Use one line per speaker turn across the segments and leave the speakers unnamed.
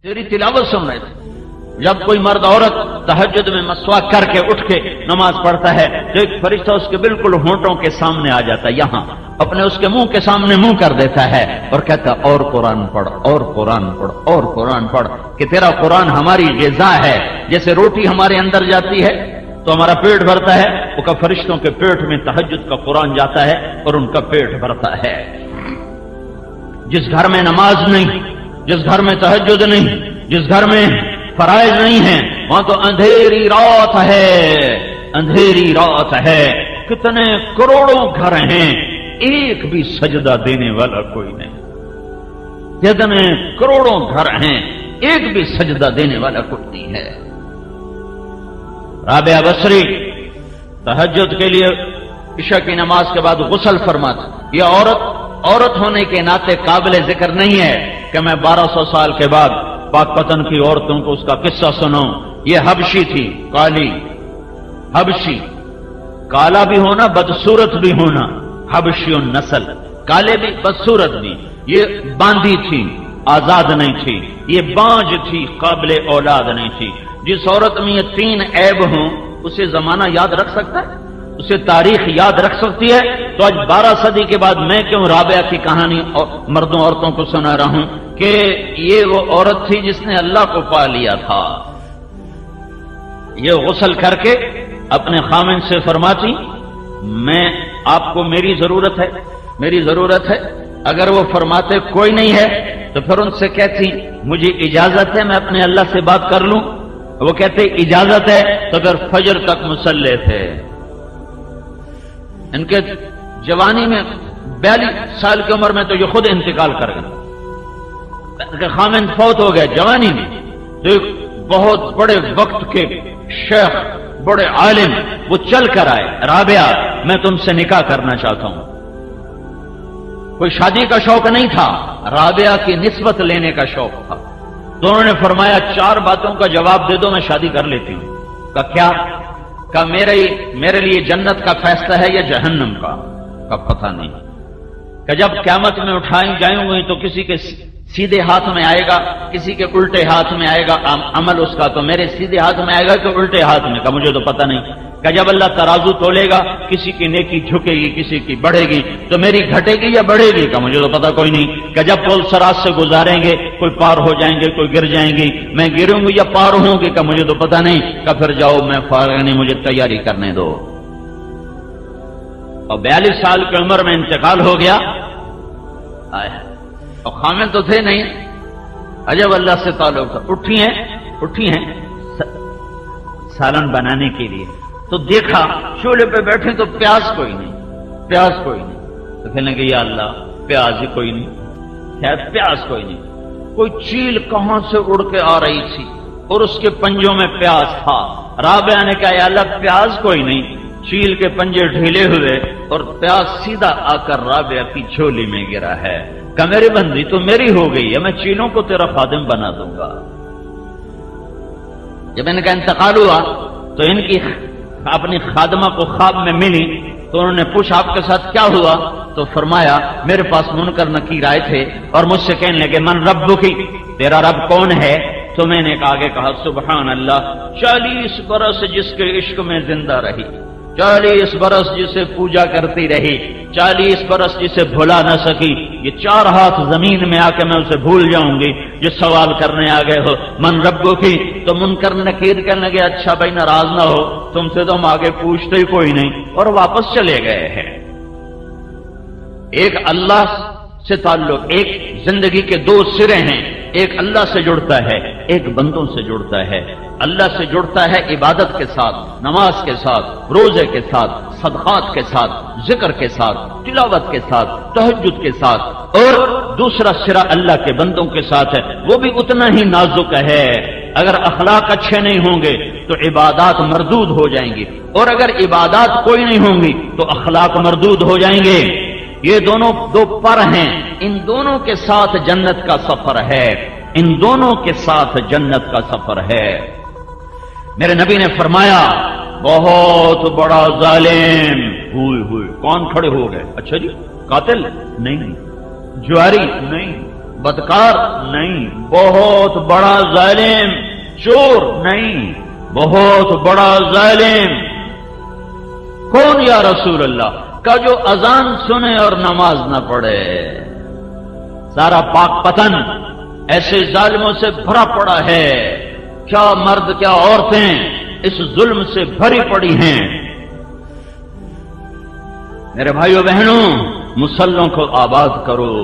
تیری تلاوت سن رہے تھے. جب کوئی مرد عورت تہجد میں مسواک کر کے اٹھ کے نماز پڑھتا ہے تو ایک فرشتہ اس کے بالکل ہونٹوں کے سامنے آ جاتا ہے, یہاں اپنے اس کے منہ کے سامنے منہ کر دیتا ہے اور کہتا ہے اور قرآن پڑھ, اور قرآن پڑھ, اور قرآن پڑھ, کہ تیرا قرآن ہماری غذا ہے. جیسے روٹی ہمارے اندر جاتی ہے تو ہمارا پیٹ بھرتا ہے, وہ کا فرشتوں کے پیٹ میں تہجد کا قرآن جاتا ہے اور ان کا پیٹ بھرتا ہے. جس گھر میں نماز نہیں, جس گھر میں تہجد نہیں, جس گھر میں فرائض نہیں ہیں, وہاں تو اندھیری رات ہے, اندھیری رات ہے. کتنے کروڑوں گھر ہیں, ایک بھی سجدہ دینے والا کوئی نہیں. کتنے کروڑوں گھر ہیں, ایک بھی سجدہ دینے والا کوئی نہیں ہے. رابعہ بصری تہجد کے لیے عشاء کی نماز کے بعد غسل فرماتی. یہ عورت ہونے کے ناطے قابل ذکر نہیں ہے کہ میں 1200 سال کے بعد پاک پتن کی عورتوں کو اس کا قصہ سنوں. یہ حبشی تھی, کالی حبشی, کالا بھی ہونا بدصورت بھی ہونا, حبشی النسل, کالے بھی بدصورت بھی. یہ باندھی تھی, آزاد نہیں تھی, یہ بانج تھی, قابل اولاد نہیں تھی. جس عورت میں یہ 3 عیب ہوں اسے زمانہ یاد رکھ سکتا ہے, اسے تاریخ یاد رکھ سکتی ہے. تو آج 12 صدی کے بعد میں کیوں رابعہ کی کہانی مردوں عورتوں کو سنا رہا ہوں کہ یہ وہ عورت تھی جس نے اللہ کو پا لیا تھا. یہ غسل کر کے اپنے خامن سے فرماتی میں آپ کو میری ضرورت ہے, میری ضرورت ہے. اگر وہ فرماتے کوئی نہیں ہے تو پھر ان سے کہتی مجھے اجازت ہے میں اپنے اللہ سے بات کر لوں. وہ کہتے اجازت ہے تو پھر فجر تک مصلی تھے. ان کے جوانی میں 42 سال کی عمر میں تو یہ خود انتقال کر گئے. خامن فوت ہو گئے جوانی میں. تو ایک بہت بڑے وقت کے شیخ, بڑے عالم, وہ چل کر آئے, رابعہ میں تم سے نکاح کرنا چاہتا ہوں. کوئی شادی کا شوق نہیں تھا, رابعہ کی نسبت لینے کا شوق تھا. دونوں نے فرمایا 4 باتوں کا جواب دے دو میں شادی کر لیتی ہوں. کہا کیا؟ کہا میرے لیے جنت کا فیصلہ ہے یا جہنم کا پتہ نہیں. کہ جب قیامت میں اٹھائیں جائیں گے تو کسی کے سیدھے ہاتھ میں آئے گا, کسی کے الٹے ہاتھ میں آئے گا عمل اس کا, تو میرے سیدھے ہاتھ میں آئے گا کہ الٹے ہاتھ میں؟ کہ مجھے تو پتہ نہیں. کہ جب اللہ ترازو تولے گا کسی کی نیکی جھکے گی کسی کی بڑھے گی تو میری گھٹے گی یا بڑھے گی؟ کہ مجھے تو پتہ کوئی نہیں. کہ جب پل سراج سے گزاریں گے کوئی پار ہو جائیں گے کوئی گر جائیں گی, میں گروں گی یا پار ہوں گی؟ کہ مجھے تو پتہ نہیں. کہ پھر جاؤ میں فارغ نہیں, مجھے تیاری کرنے دو. اور 42 سال کی عمر میں انتقال ہو گیا. اور خامن تو تھے نہیں, عجب اللہ سے تعلق تھا. اٹھی ہیں سالن بنانے کے لیے تو دیکھا چولہے پہ بیٹھے تو پیاز کوئی نہیں. تو کہنے کہ یا اللہ پیاز ہی کوئی نہیں, شاید پیاز کوئی نہیں. کوئی چیل کہاں سے اڑ کے آ رہی تھی اور اس کے پنجوں میں پیاز تھا. رابعہ نے کہا یا اللہ پیاز کوئی نہیں. چیل کے پنجے ڈھیلے ہوئے اور پیاز سیدھا آ کر رابعہ کی جھولی میں گرا ہے. کہ میری بندی تو میری ہو گئی ہے, میں چیلوں کو تیرا خادم بنا دوں گا. جب ان کا انتقال ہوا تو ان کی اپنی خادمہ کو خواب میں ملی تو انہوں نے پوچھا آپ کے ساتھ کیا ہوا؟ تو فرمایا میرے پاس منکر نکیر آئے تھے اور مجھ سے کہنے لگے من ربکی, تیرا رب کون ہے؟ تو میں نے آگے کہا سبحان اللہ, 40 برس جس کے عشق میں زندہ رہی, 40 برس جسے پوجا کرتی رہی, 40 برس جسے بھلا نہ سکی, یہ 4 ہاتھ زمین میں آ کے میں اسے بھول جاؤں گی جو سوال کرنے آ گئے ہو. من ربو کی تو منکر نکیر کہنے لگے اچھا بھائی ناراض نہ ہو, تم سے تو ہم آگے پوچھتے ہی کوئی نہیں, اور واپس چلے گئے ہیں. ایک اللہ سے تعلق, ایک زندگی کے 2 سرے ہیں. ایک اللہ سے جڑتا ہے, ایک بندوں سے جڑتا ہے. اللہ سے جڑتا ہے عبادت کے ساتھ, نماز کے ساتھ, روزے کے ساتھ, صدقات کے ساتھ, ذکر کے ساتھ, تلاوت کے ساتھ, تہجد کے ساتھ. اور دوسرا سرا اللہ کے بندوں کے ساتھ ہے, وہ بھی اتنا ہی نازک ہے. اگر اخلاق اچھے نہیں ہوں گے تو عبادات مردود ہو جائیں گی, اور اگر عبادات کوئی نہیں ہوں گی تو اخلاق مردود ہو جائیں گے. یہ دونوں 2 پر ہیں, ان دونوں کے ساتھ جنت کا سفر ہے, ان دونوں کے ساتھ جنت کا سفر ہے. میرے نبی نے فرمایا بہت بڑا ظالم ہوئے کون کھڑے ہو گئے؟ اچھا جی قاتل نہیں, جواری نہیں, بدکار نہیں، بہت بڑا ظالم، چور نہیں، بہت بڑا ظالم۔ کون یا رسول اللہ؟ کا جو اذان سنے اور نماز نہ پڑھے۔ سارا پاک پتن ایسے ظالموں سے بھرا پڑا ہے، کیا مرد کیا عورتیں اس ظلم سے بھری پڑی ہیں۔ میرے بھائیو بہنوں، مسلوں کو آباد کرو،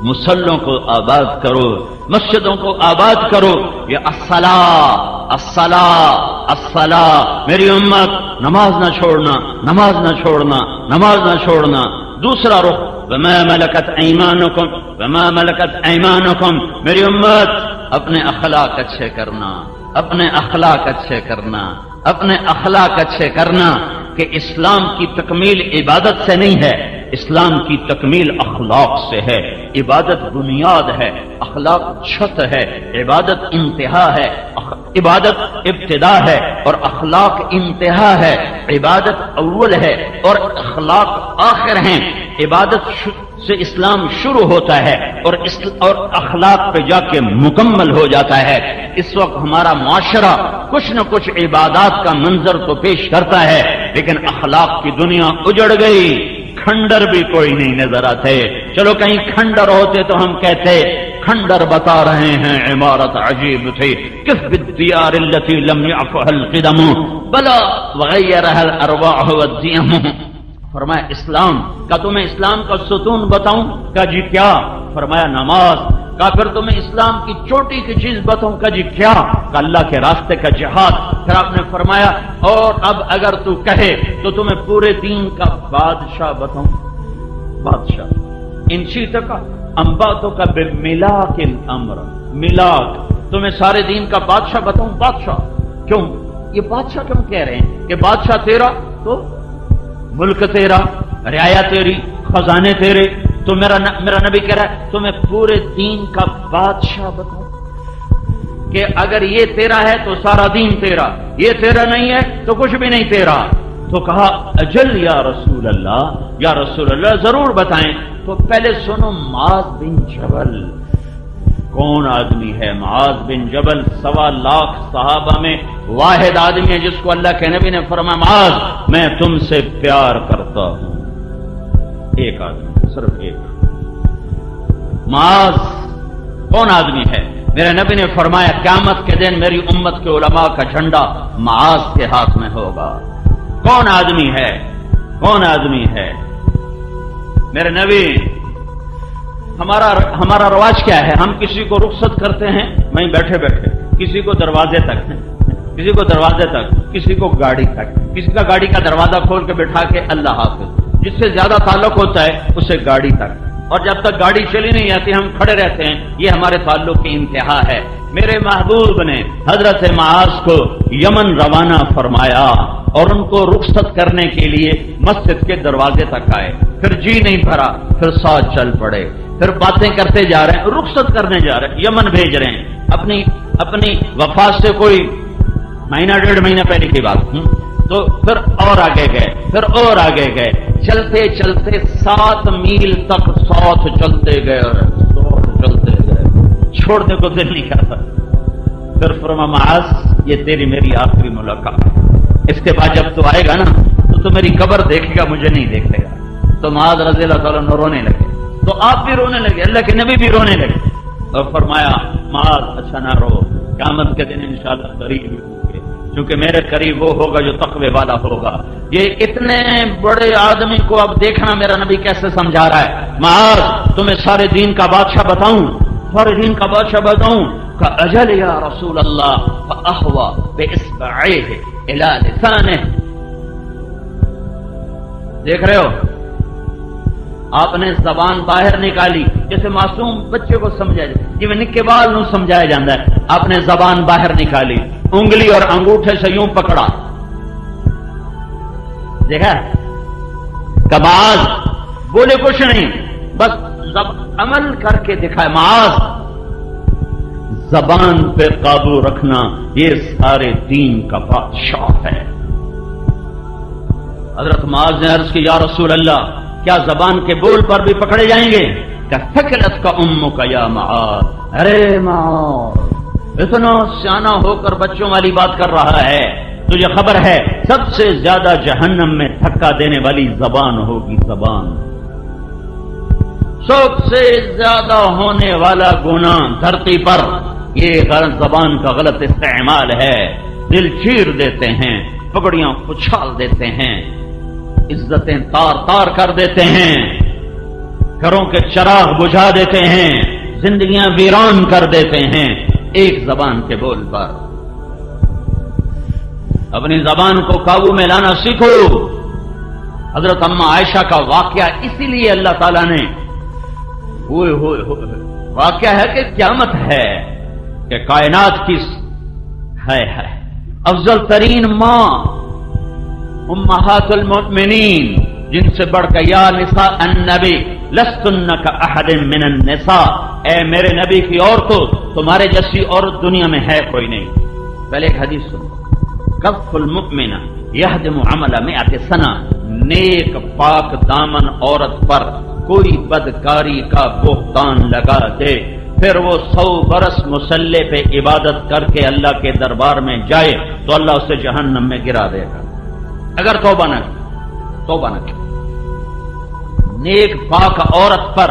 مسلوں کو آباد کرو، مسجدوں کو آباد کرو۔ یہ الصلاۃ الصلاۃ الصلاۃ، میری امت نماز نہ چھوڑنا، نماز نہ چھوڑنا، نماز نہ چھوڑنا۔ دوسرا رخ وما ملکت ایمانکم، وما ملکت ایمانکم، میری امت اپنے اخلاق اچھے کرنا، اپنے اخلاق اچھے کرنا، اپنے اخلاق اچھے کرنا۔ کہ اسلام کی تکمیل عبادت سے نہیں ہے، اسلام کی تکمیل اخلاق سے ہے۔ عبادت بنیاد ہے، اخلاق چھت ہے۔ عبادت انتہا ہے، عبادت ابتدا ہے، اور اخلاق انتہا ہے۔ عبادت اول ہے اور اخلاق آخر ہیں۔ عبادت سے اسلام شروع ہوتا ہے اور اخلاق پہ جا کے مکمل ہو جاتا ہے۔ اس وقت ہمارا معاشرہ کچھ نہ کچھ عبادات کا منظر تو پیش کرتا ہے، لیکن اخلاق کی دنیا اجڑ گئی۔ کھنڈر بھی کوئی نہیں نظر آتے۔ چلو کہیں کھنڈر ہوتے تو ہم کہتے کھنڈر بتا رہے ہیں عمارت عجیب تھی، کس بالدیار التي لم يعفها القدم بلا وغيرها الارواح والديم۔ فرمایا اسلام کا، تمہیں اسلام کا ستون بتاؤں؟ کہا جی کیا؟ فرمایا نماز۔ کہا پھر تمہیں اسلام کی چوٹی کی چیز بتاؤں؟ کہا جی کیا؟ کہ اللہ کے راستے کا جہاد۔ پھر آپ نے فرمایا اور اب اگر تو کہے تو تمہیں پورے دین کا بادشاہ بتاؤں؟ بادشاہ ان شئتک انبأتک بملاک الامر، ملاک، تمہیں سارے دین کا بادشاہ بتاؤں؟ بادشاہ کیوں؟ یہ بادشاہ کیوں کہہ رہے ہیں کہ بادشاہ تیرا تو ملک تیرا، رعایا تیری، خزانے تیرے، تو میرا نبی کہہ رہا ہے تمہیں پورے دین کا بادشاہ بتاؤں کہ اگر یہ تیرا ہے تو سارا دین تیرا، یہ تیرا نہیں ہے تو کچھ بھی نہیں تیرا۔ تو کہا اجل یا رسول اللہ، یا رسول اللہ ضرور بتائیں۔ تو پہلے سنو معاذ بن جبل کون آدمی ہے؟ معاذ بن جبل 1.25 لاکھ صحابہ میں واحد آدمی ہے جس کو اللہ کے نبی نے فرمایا معاذ میں تم سے پیار کرتا ہوں۔ ایک آدمی، صرف ایک۔ معاذ کون آدمی ہے؟ میرے نبی نے فرمایا قیامت کے دن میری امت کے علماء کا جھنڈا معاذ کے ہاتھ میں ہوگا۔ کون آدمی ہے؟ کون آدمی ہے؟ میرے نبی، ہمارا رواج کیا ہے؟ ہم کسی کو رخصت کرتے ہیں وہیں بیٹھے بیٹھے، کسی کو دروازے تک، کسی کو دروازے تک، کسی کو گاڑی تک، کسی کا گاڑی کا دروازہ کھول کے بٹھا کے اللہ حافظ، جس سے زیادہ تعلق ہوتا ہے اسے گاڑی تک، اور جب تک گاڑی چلی نہیں آتی ہم کھڑے رہتے ہیں۔ یہ ہمارے تعلق کی انتہا ہے۔ میرے محبوب نے حضرت معاذ کو یمن روانہ فرمایا اور ان کو رخصت کرنے کے لیے مسجد کے دروازے تک آئے۔ پھر جی نہیں بھرا، پھر ساتھ چل پڑے، پھر باتیں کرتے جا رہے ہیں، رخصت کرنے جا رہے ہیں، یمن بھیج رہے ہیں۔ اپنی وفات سے کوئی مہینہ 1.5 مہینہ پہلے کی بات، تو پھر اور آگے گئے، پھر اور آگے گئے، چلتے چلتے 7 میل تک ساتھ چلتے گئے اور چلتے گئے، چھوڑنے کو دل نہیں کرتا۔ پھر فرمایا معاذ یہ تیری میری آخری ملاقات، اس کے بعد جب تو آئے گا نا تو میری قبر دیکھے گا، مجھے نہیں دیکھے گا۔ تو معاذ رضی اللہ تعالیٰ عنہ رونے لگے، تو آپ بھی رونے لگے، اللہ کے نبی بھی رونے لگے، اور فرمایا معاذ اچھا نہ رو، قیامت کے دن انشاءاللہ قریب ہی ہوں گے، کیونکہ میرے قریب وہ ہوگا جو تقوی والا ہوگا۔ یہ اتنے بڑے آدمی کو اب دیکھنا میرا نبی کیسے سمجھا رہا ہے۔ معاذ تمہیں سارے دین کا بادشاہ بتاؤں؟ سارے دین کا بادشاہ بتاؤں؟ کہ اجل یا رسول اللہ، فاہوى باصبعیہ الی لسانہ۔ دیکھ رہے ہو، آپ نے زبان باہر نکالی جیسے معصوم بچے کو سمجھا جائے، جی میں نکے بال نو سمجھایا جاتا ہے۔ آپ نے زبان باہر نکالی، انگلی اور انگوٹھے سے یوں پکڑا، دیکھا کباز بولے کچھ نہیں، بس عمل کر کے دکھائے۔ معاذ زبان پہ قابو رکھنا یہ سارے دین کا بادشاہ ہے۔ حضرت معاذ نے عرض کی یا رسول اللہ کیا زبان کے بول پر بھی پکڑے جائیں گے؟ کہ ثقلت کا امک یا معاذ، ارے معاذ اتنا سیانا ہو کر بچوں والی بات کر رہا ہے، تجھے خبر ہے سب سے زیادہ جہنم میں دھکا دینے والی زبان ہوگی، زبان سب سے زیادہ ہونے والا گناہ دھرتی پر یہ زبان کا غلط استعمال ہے، دل چیر دیتے ہیں، پگڑیاں اچھال دیتے ہیں، عزتیں تار تار کر دیتے ہیں، گھروں کے چراغ بجھا دیتے ہیں، زندگیاں ویران کر دیتے ہیں ایک زبان کے بول پر۔ اپنی زبان کو قابو میں لانا سیکھو۔ حضرت اماں عائشہ کا واقعہ اسی لیے اللہ تعالیٰ نے واقعہ ہے کہ قیامت ہے کہ کائنات کی ہے افضل ترین ماں امہات المؤمنین، جن سے بڑھ کر یا نساء النبی لستن کاحد من النساء، اے میرے نبی کی عورتوں تمہارے جیسی عورت دنیا میں ہے کوئی نہیں۔ پہلے ایک حدیث سنو، کف المؤمن یہدم عمل مئات سنہ، نیک پاک دامن عورت پر کوئی بدکاری کا بہتان لگا دے پھر وہ 100 برس مصلی پہ عبادت کر کے اللہ کے دربار میں جائے تو اللہ اسے جہنم میں گرا دے گا، اگر توبہ نہ کی۔ نیک پاک عورت پر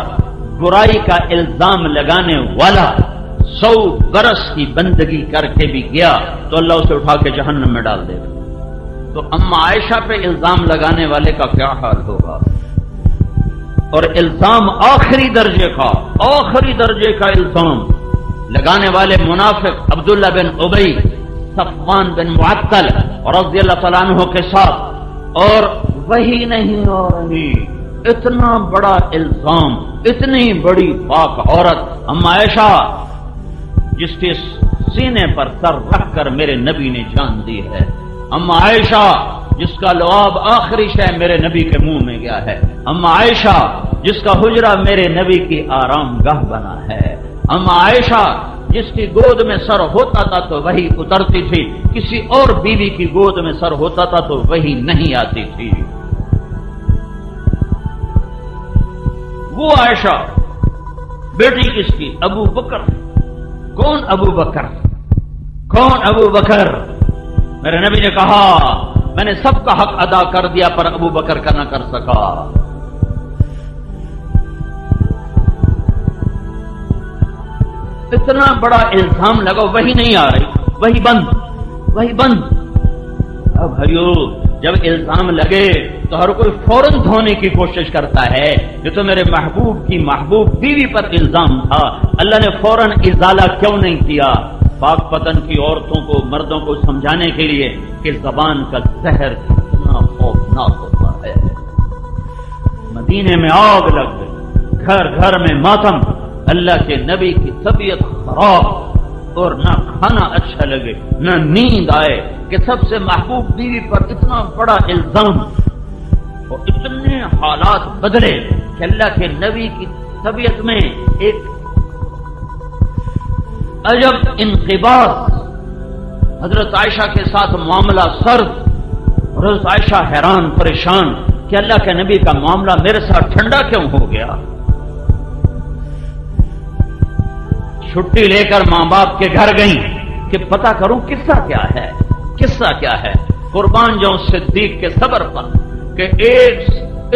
برائی کا الزام لگانے والا 100 برس کی بندگی کر کے بھی گیا تو اللہ اسے اٹھا کے جہنم میں ڈال دے گا۔ تو اماں عائشہ پہ الزام لگانے والے کا کیا حال ہوگا؟ اور الزام آخری درجے کا الزام لگانے والے منافق عبداللہ بن ابی، صفوان بن معطل رضی اللہ تعالیٰ عنہ کے ساتھ، اور وہی نہیں ہو رہی، اتنا بڑا الزام، اتنی بڑی پاک عورت اماں عائشہ جس کے سینے پر سر رکھ کر میرے نبی نے جان دی ہے، اماں عائشہ جس کا لعاب آخری شے میرے نبی کے منہ میں گیا ہے، اماں عائشہ جس کا حجرہ میرے نبی کی آرام گاہ بنا ہے، اماں عائشہ جس کی گود میں سر ہوتا تھا تو وہی اترتی تھی، کسی اور بیوی کی گود میں سر ہوتا تھا تو وہی نہیں آتی تھی۔ وہ عائشہ بیٹی کس کی؟ ابو بکر۔ کون ابو بکر؟ میرے نبی نے کہا میں نے سب کا حق ادا کر دیا پر ابو بکر کا نہ کر سکا۔ اتنا بڑا الزام لگا، وہی نہیں آ رہی، وہی بند۔ اب بھائیو جب الزام لگے تو ہر کوئی فوراً دھونے کی کوشش کرتا ہے، یہ تو میرے محبوب کی محبوب بیوی پر الزام تھا، اللہ نے فوراً ازالہ کیوں نہیں کیا؟ پاک پتن کی عورتوں کو، مردوں کو سمجھانے کے لیے کہ زبان کا زہر کتنا خوفناک ہوتا ہے۔ مدینے میں آگ لگ گئی، گھر گھر میں ماتم، اللہ کے نبی کی طبیعت خراب اور نہ کھانا اچھا لگے نہ نیند آئے کہ سب سے محبوب بیوی پر اتنا بڑا الزام، اور اتنے حالات بدلے کہ اللہ کے نبی کی طبیعت میں ایک عجب انقباض، حضرت عائشہ کے ساتھ معاملہ سرد، حضرت عائشہ حیران پریشان کہ اللہ کے نبی کا معاملہ میرے ساتھ ٹھنڈا کیوں ہو گیا؟ چھٹی لے کر ماں باپ کے گھر گئیں کہ پتہ کروں قصہ کیا ہے۔ قربان جاؤں صدیق کے صبر پر کہ ایک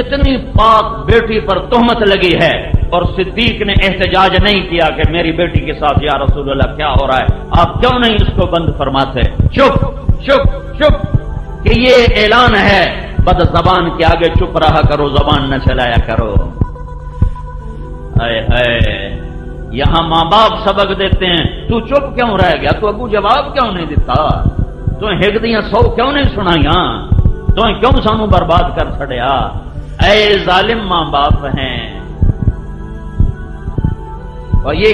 اتنی پاک بیٹی پر تہمت لگی ہے اور صدیق نے احتجاج نہیں کیا کہ میری بیٹی کے ساتھ یا رسول اللہ کیا ہو رہا ہے، آپ کیوں نہیں اس کو بند فرماتے؟ چپ کہ یہ اعلان ہے، بد زبان کے آگے چپ رہا کرو، زبان نہ چلایا کرو۔ یہاں ماں باپ سبق دیتے ہیں، تو چپ کیوں رہ گیا؟ تو ابو جواب کیوں نہیں دیتا؟ تو ہگدیاں 100 کیوں نہیں سنائیاں؟ تو کیوں سانو برباد کر چھڑیا؟ اے ظالم ماں باپ ہیں، اور یہ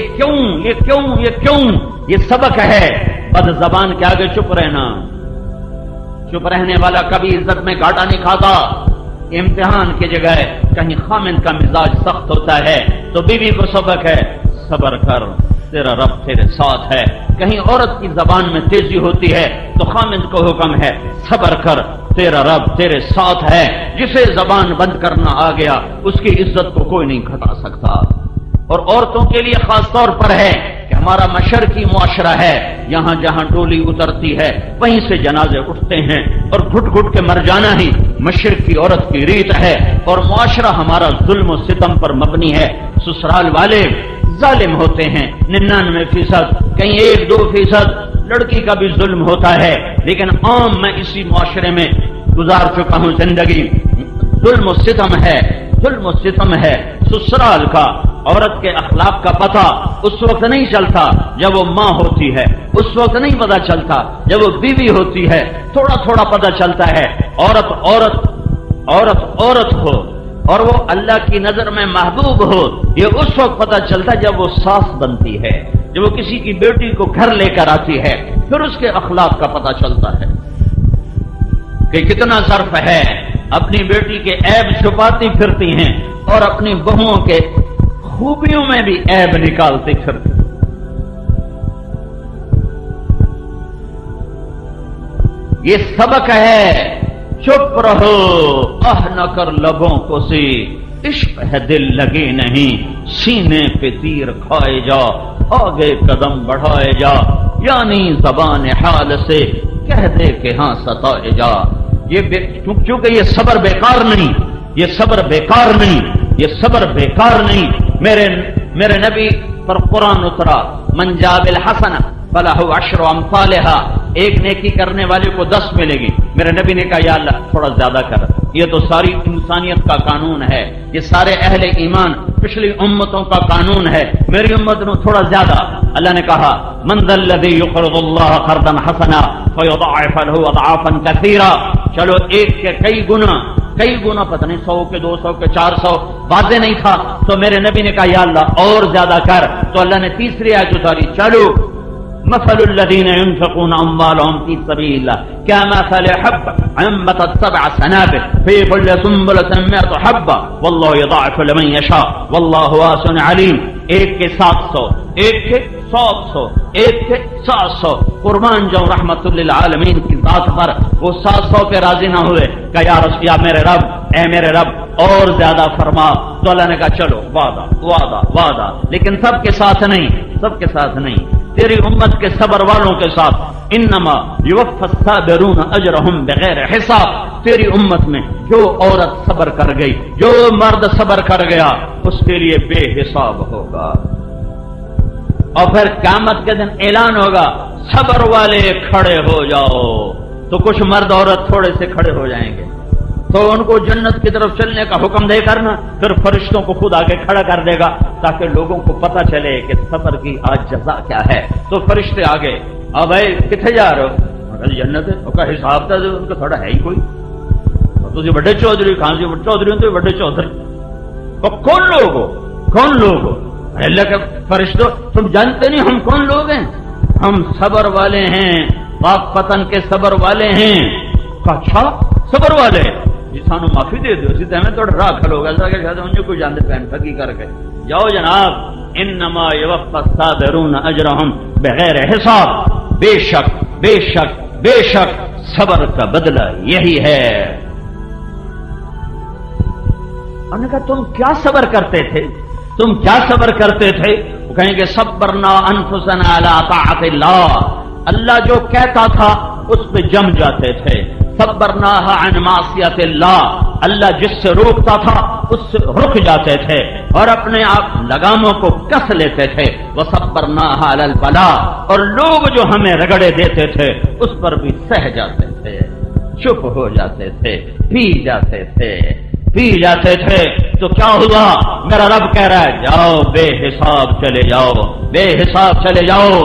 سبق ہے بد زبان کے آگے چپ رہنا۔ چپ رہنے والا کبھی عزت میں گھاٹا نہیں کھاتا۔ امتحان کی جگہ کہیں خامند کا مزاج سخت ہوتا ہے تو بیوی کو سبق ہے، صبر کر تیرا رب تیرے ساتھ ہے۔ کہیں عورت کی زبان میں تیزی ہوتی ہے تو خامند کو حکم ہے، صبر کر تیرا رب تیرے ساتھ ہے۔ جسے زبان بند کرنا آ گیا اس کی عزت کو کوئی نہیں گھٹا سکتا۔ اور عورتوں کے لیے خاص طور پر ہے کہ ہمارا مشرقی معاشرہ ہے، یہاں جہاں ڈولی اترتی ہے وہیں سے جنازے اٹھتے ہیں، اور گھٹ گھٹ کے مر جانا ہی مشرق کی عورت کی ریت ہے، اور معاشرہ ہمارا ظلم و ستم پر مبنی ہے۔ سسرال والے ظالم ہوتے ہیں 99%، کہیں 1-2% لڑکی کا بھی ظلم ہوتا ہے، لیکن عام میں اسی معاشرے میں گزار چکا ہوں زندگی، ظلم و ستم ہے، ظلم و ستم ہے۔ سسرال کا عورت کے اخلاق کا پتہ اس وقت نہیں چلتا جب وہ ماں ہوتی ہے، اس وقت نہیں پتہ چلتا جب وہ بیوی ہوتی ہے، تھوڑا تھوڑا پتہ چلتا ہے۔ عورت عورت عورت عورت ہو اور وہ اللہ کی نظر میں محبوب ہو، یہ اس وقت پتہ چلتا ہے جب وہ ساس بنتی ہے، جب وہ کسی کی بیٹی کو گھر لے کر آتی ہے، پھر اس کے اخلاق کا پتہ چلتا ہے کہ کتنا ظرف ہے، اپنی بیٹی کے عیب چھپاتی پھرتی ہیں اور اپنی بہوؤں کے خوبیوں میں بھی عیب نکالتی پھرتی۔ یہ سبق ہے، چپ رہو، نہ کر لبوں کو سی، عشق ہے دل لگی نہیں، سینے پہ تیر کھائے جا، آگے قدم بڑھائے جا، یعنی زبان حال سے کہہ دے کہ ہاں ستائے جا۔ چونکہ یہ صبر بیکار نہیں، یہ صبر بیکار نہیں، یہ صبر بیکار نہیں۔ میرے نبی پر قرآن اترا، من جاء بالحسنہ فلہ عشر امثالھا، ایک نیکی کرنے والے کو 10 ملے گی۔ میرے نبی نے کہا یا اللہ تھوڑا زیادہ کر، یہ تو ساری انسانیت کا قانون ہے، یہ سارے اہل ایمان پچھلی امتوں کا قانون ہے، میری امت نے تھوڑا زیادہ۔ اللہ نے کہا من ذا الذی یقرض اللہ قرضا حسنا فیضاعف له اضعافا کثیرا، چلو ایک کے کئی گنا پتہ نہیں 100 کے 200 کے 400، واضح نہیں تھا تو میرے نبی نے کہا یا اللہ اور زیادہ کر، تو اللہ نے تیسری آیت اتاری، چلو مثل الذين ينفقون اموالهم في سبيل الله كمثل حبة انبتت 7 سنابل في كل سنبلة 100 حبة والله يضاعف لمن يشاء والله واسع عليم۔ ایک کے 700، ایک کے 700، ایک کے 700، قربان جاؤں رحمت للعالمین کی ذات پر، وہ 700 پہ راضی نہ ہوئے کہ یا رسول یا میرے رب، اے میرے رب اور زیادہ فرما، تو اللہ نے کہا چلو وعدہ وعدہ وعدہ، لیکن سب کے ساتھ نہیں، سب کے ساتھ نہیں، تیری امت کے صبر والوں کے ساتھ، انما یوفی الصابرون اجرہم بغیر حساب، تیری امت میں جو عورت صبر کر گئی، جو مرد صبر کر گیا، اس کے لیے بے حساب ہوگا۔ اور پھر قیامت کے دن اعلان ہوگا صبر والے کھڑے ہو جاؤ، تو کچھ مرد عورت تھوڑے سے کھڑے ہو جائیں گے، تو ان کو جنت کی طرف چلنے کا حکم دے کرنا، پھر فرشتوں کو خود آگے کھڑا کر دے گا تاکہ لوگوں کو پتہ چلے کہ صبر کی آج جزا کیا ہے۔ تو فرشتے آگے، اب بھائی کتنے جا رہے ہو؟ جنت ہے، اس کا حساب تھا ان کا تھوڑا ہے ہی کوئی، تجھے بڑے چودھری، کہاں سے چودھری ہوں تو بڑے چودھری، کون لوگ ہو، کون لوگ ہو؟ اللہ کے فرشتوں تم جانتے نہیں ہم کون لوگ ہیں؟ ہم صبر والے ہیں، پاک پتن کے صبر والے ہیں۔ اچھا صبر والے جی سانو معافی دے دو، اسی میں تھوڑا راہ کھلو گا کہ شاید انہیں کوئی جانتے پہن پھکی کر کے جاؤ جناب، انما یوفی الصابرون اجرہم بغیر حساب، بے شک بے شک بے شک صبر کا بدلہ یہی ہے۔ انہوں نے کہا تم کیا صبر کرتے تھے، تم کیا صبر کرتے تھے؟ وہ کہیں گے صبرنا انفسنا علی طاعت اللہ، اللہ جو کہتا تھا اس پہ جم جاتے تھے، صبرناها عن معصیت اللہ، اللہ جس سے روکتا تھا اس سے رک جاتے تھے اور اپنے آپ لگاموں کو کس لیتے تھے، وصبرناها علی البلاء، اور لوگ جو ہمیں رگڑے دیتے تھے اس پر بھی سہ جاتے تھے، چپ ہو جاتے تھے، پی جاتے تھے، پی جاتے تھے۔ تو کیا ہوا؟ میرا رب کہہ رہا ہے جاؤ بے حساب چلے جاؤ، بے حساب چلے جاؤ۔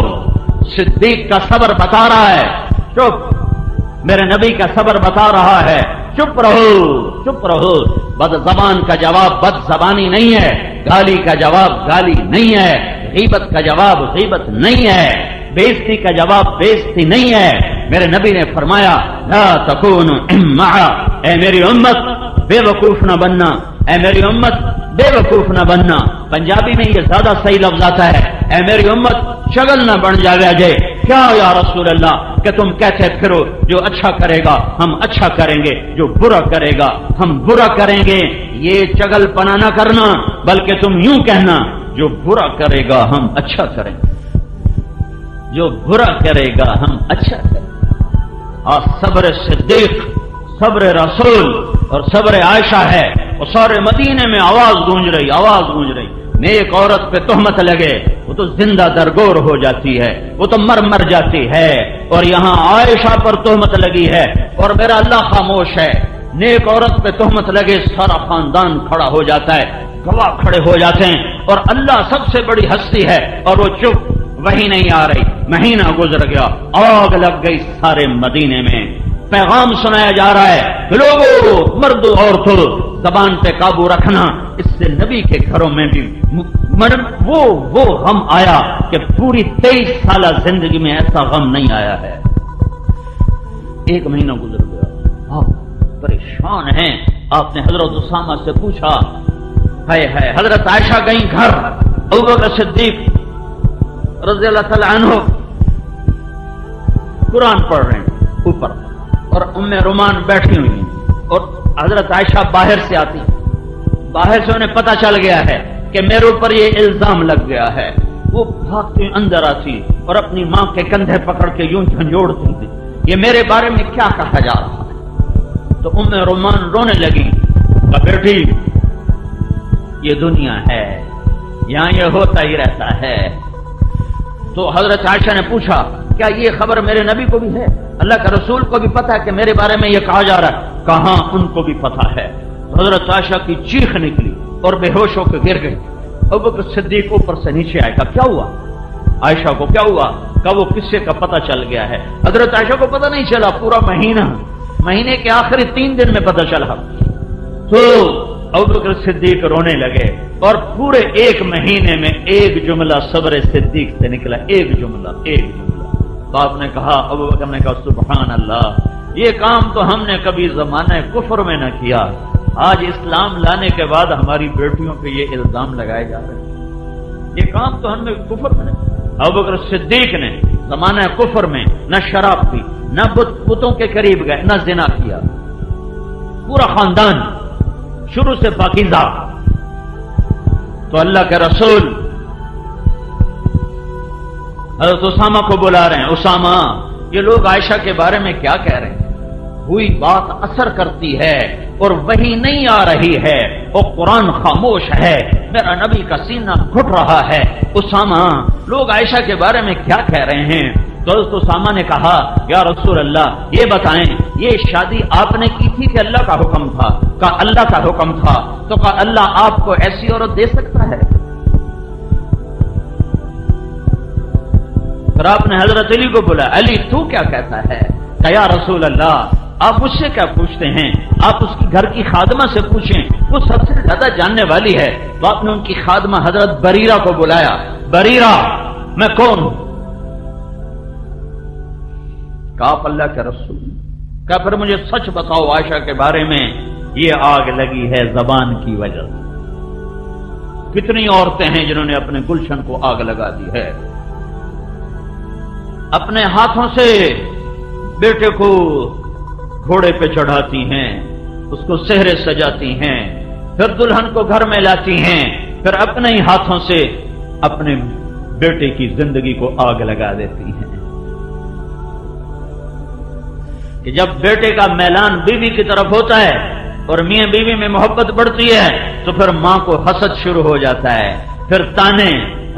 صدیق کا صبر بتا رہا ہے چپ، میرے نبی کا صبر بتا رہا ہے چپ رہو، چپ رہو۔ بد زبان کا جواب بد زبانی نہیں ہے، گالی کا جواب گالی نہیں ہے، غیبت کا جواب غیبت نہیں ہے، بےزتی کا جواب بےزتی نہیں ہے۔ میرے نبی نے فرمایا لا تکونوا امعا، اے میری امت بے وقوف نہ بننا، اے میری امت بے وقوف نہ بننا۔ پنجابی میں یہ زیادہ صحیح لفظ آتا ہے، اے میری امت شگل نہ بن جائے۔ کیا یا رسول اللہ کہ تم کہتے پھرو جو اچھا کرے گا ہم اچھا کریں گے، جو برا کرے گا ہم برا کریں گے۔ یہ چگل پنا نہ کرنا، بلکہ تم یوں کہنا جو برا کرے گا ہم اچھا کریں گے، جو برا کرے گا ہم اچھا کریں گے۔ اور صبر صدیق، صبر رسول اور صبر عائشہ ہے، اور سارے مدینے میں آواز گونج رہی، نیک عورت پہ تہمت لگے وہ تو زندہ درگور ہو جاتی ہے، وہ تو مر جاتی ہے، اور یہاں عائشہ پر تہمت لگی ہے اور میرا اللہ خاموش ہے۔ نیک عورت پہ تہمت لگے سارا خاندان کھڑا ہو جاتا ہے، گواہ کھڑے ہو جاتے ہیں، اور اللہ سب سے بڑی ہستی ہے اور وہ چپ، وہی نہیں آ رہی۔ مہینہ گزر گیا، آگ لگ گئی سارے مدینے میں، پیغام سنایا جا رہا ہے کہ لوگوں، مرد عورتوں، زبان پہ قابو رکھنا، اس سے نبی کے گھروں میں بھی وہ غم آیا کہ پوری 23 سالہ زندگی میں ایسا غم نہیں آیا ہے۔ ایک مہینہ گزر گیا، آپ پریشان ہیں۔ آپ نے حضرت اسامہ سے پوچھا، ہے حضرت عائشہ گئیں گھر، ابوبکر صدیق رضی اللہ تعالی عنہ قرآن پڑھ رہے ہیں اوپر، اور ام رومان بیٹھی ہوئی ہیں، اور حضرت عائشہ باہر سے آتی، باہر سے انہیں پتہ چل گیا ہے کہ میرے اوپر یہ الزام لگ گیا ہے۔ وہ بھاگتی اندر آتی اور اپنی ماں کے کندھے پکڑ کے یوں جھنجھوڑتی تھی، یہ میرے بارے میں کیا کہا جا رہا ہے؟ تو ام رومان رونے لگی، کہا بیٹی یہ دنیا ہے، یہاں یہ ہوتا ہی رہتا ہے۔ تو حضرت عائشہ نے پوچھا، کیا یہ خبر میرے نبی کو بھی ہے؟ اللہ کا رسول کو بھی پتا ہے کہ میرے بارے میں یہ کہا جا رہا ہے؟ کہاں ان کو بھی پتا ہے۔ حضرت عائشہ کی چیخ نکلی اور بے ہوش ہو کے گر گئی۔ ابوبکر صدیق اوپر سے نیچے آئے، کہا کیا ہوا عائشہ کو، کیا ہوا؟ کہا وہ قصے کا پتہ چل گیا ہے۔ حضرت عائشہ کو پتہ نہیں چلا، پورا مہینے کے آخری 3 دن میں پتہ چلا۔ تو ابوبکر صدیق رونے لگے، اور پورے 1 مہینے میں ایک جملہ صبر صدیق سے نکلا، ایک جملہ۔ تو آپ نے کہا، ابوبکر نے کہا سبحان اللہ، یہ کام تو ہم نے کبھی زمانہ کفر میں نہ کیا، آج اسلام لانے کے بعد ہماری بیٹیوں پہ یہ الزام لگائے جا رہے ہیں، یہ کام تو ہم نے کفر میں نہیں۔ ابوبکر صدیق نے زمانہ کفر میں نہ شراب پی، نہ بتوں کے قریب گئے، نہ زنا کیا، پورا خاندان شروع سے پاکیزہ۔ تو اللہ کے رسول حضرت اسامہ کو بلا رہے ہیں، اسامہ یہ لوگ عائشہ کے بارے میں کیا کہہ رہے ہیں؟ ہوئی بات اثر کرتی ہے اور وہی نہیں آ رہی ہے، اور قرآن خاموش ہے، میرا نبی کا سینہ گھٹ رہا ہے۔ اسامہ لوگ عائشہ کے بارے میں کیا کہہ رہے ہیں؟ تو حضرت اسامہ نے کہا، یا رسول اللہ یہ بتائیں، یہ شادی آپ نے کی تھی کہ اللہ کا حکم تھا؟ کہا اللہ کا حکم تھا۔ تو کہا اللہ آپ کو ایسی عورت دے سکتا ہے؟ پھر آپ نے حضرت علی کو بولا، علی تو کیا کہتا ہے؟ کہ یا رسول اللہ آپ مجھ سے کیا پوچھتے ہیں، آپ اس کی گھر کی خادمہ سے پوچھیں، وہ سب سے زیادہ جاننے والی ہے۔ تو آپ نے ان کی خادمہ حضرت بریرہ کو بلایا، بریرہ میں کون ہوں؟ کہا آپ اللہ کے رسول۔ کہا پھر مجھے سچ بتاؤ عائشہ کے بارے میں یہ آگ لگی ہے زبان کی وجہ سے، کتنی عورتیں ہیں جنہوں نے اپنے گلشن کو آگ لگا دی ہے، اپنے ہاتھوں سے بیٹے کو گھوڑے پہ چڑھاتی ہیں، اس کو سہرے سجاتی ہیں، پھر دلہن کو گھر میں لاتی ہیں، پھر اپنے ہی ہاتھوں سے اپنے بیٹے کی زندگی کو آگ لگا دیتی ہیں۔ کہ جب بیٹے کا میلان بیوی کی طرف ہوتا ہے اور میاں بیوی میں محبت بڑھتی ہے تو پھر ماں کو حسد شروع ہو جاتا ہے، پھر تانے،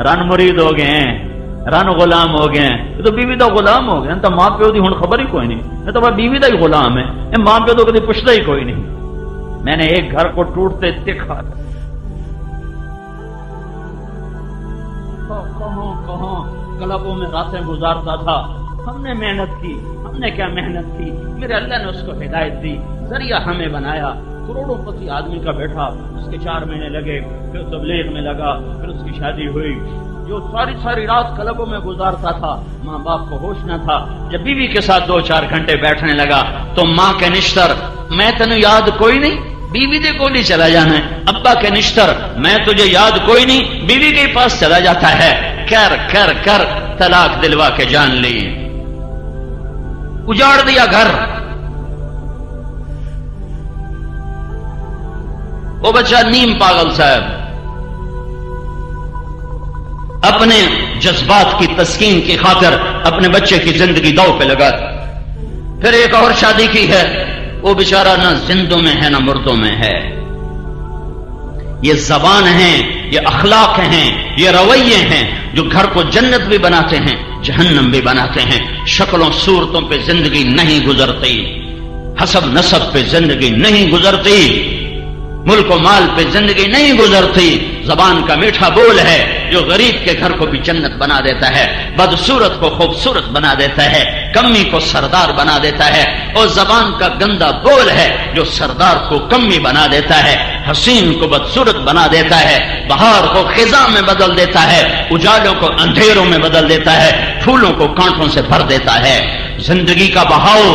رن مرید ہو گئے ہیں، رن غلام ہو گئے ہیں، تو بیوی دا غلام ہو گئے، تو ماں پیو دی ہن خبر ہی کوئی نہیں، تو بیوی دا ہی غلام ہے، ماں پیو تو کبھی پوچھتا ہی کوئی نہیں۔ میں نے ایک گھر کو ٹوٹتے دیکھا، کہاں کلبوں میں راتیں گزارتا تھا، ہم نے محنت کی، ہم نے کیا محنت کی، میرے اللہ نے اس کو ہدایت دی، ذریعہ ہمیں بنایا، کروڑوں پتی آدمی کا بیٹھا، اس کے 4 مہینے لگے، پھر تبلیغ میں لگا، پھر اس کی شادی ہوئی۔ جو ساری رات کلبوں میں گزارتا تھا، ماں باپ کو ہوش نہ تھا، جب بیوی کے ساتھ 2-4 گھنٹے بیٹھنے لگا تو ماں کے نشتر، میں تنو یاد کوئی نہیں، بیوی دے کو نہیں چلا جانا ہے، ابا کے نشتر، میں تجھے یاد کوئی نہیں، بیوی کے پاس چلا جاتا ہے، کر طلاق دلوا کے جان لی، اجاڑ دیا گھر۔ وہ بچہ نیم پاگل صاحب اپنے جذبات کی تسکین کی خاطر اپنے بچے کی زندگی داؤ پہ لگا. پھر ایک اور شادی کی ہے، وہ بیچارہ نہ زندوں میں ہے نہ مردوں میں ہے. یہ زبان ہیں، یہ اخلاق ہیں، یہ رویے ہیں جو گھر کو جنت بھی بناتے ہیں جہنم بھی بناتے ہیں. شکلوں صورتوں پہ زندگی نہیں گزرتی، حسب نسب پہ زندگی نہیں گزرتی، ملک و مال پہ زندگی نہیں گزرتی. زبان کا میٹھا بول ہے جو غریب کے گھر کو بھی جنت بنا دیتا ہے، بدصورت کو خوبصورت بنا دیتا ہے، کمی کو سردار بنا دیتا ہے. اور زبان کا گندا بول ہے جو سردار کو کمی بنا دیتا ہے، حسین کو بدصورت بنا دیتا ہے، بہار کو خزاں میں بدل دیتا ہے، اجالوں کو اندھیروں میں بدل دیتا ہے، پھولوں کو کانٹوں سے بھر دیتا ہے. زندگی کا بہاؤ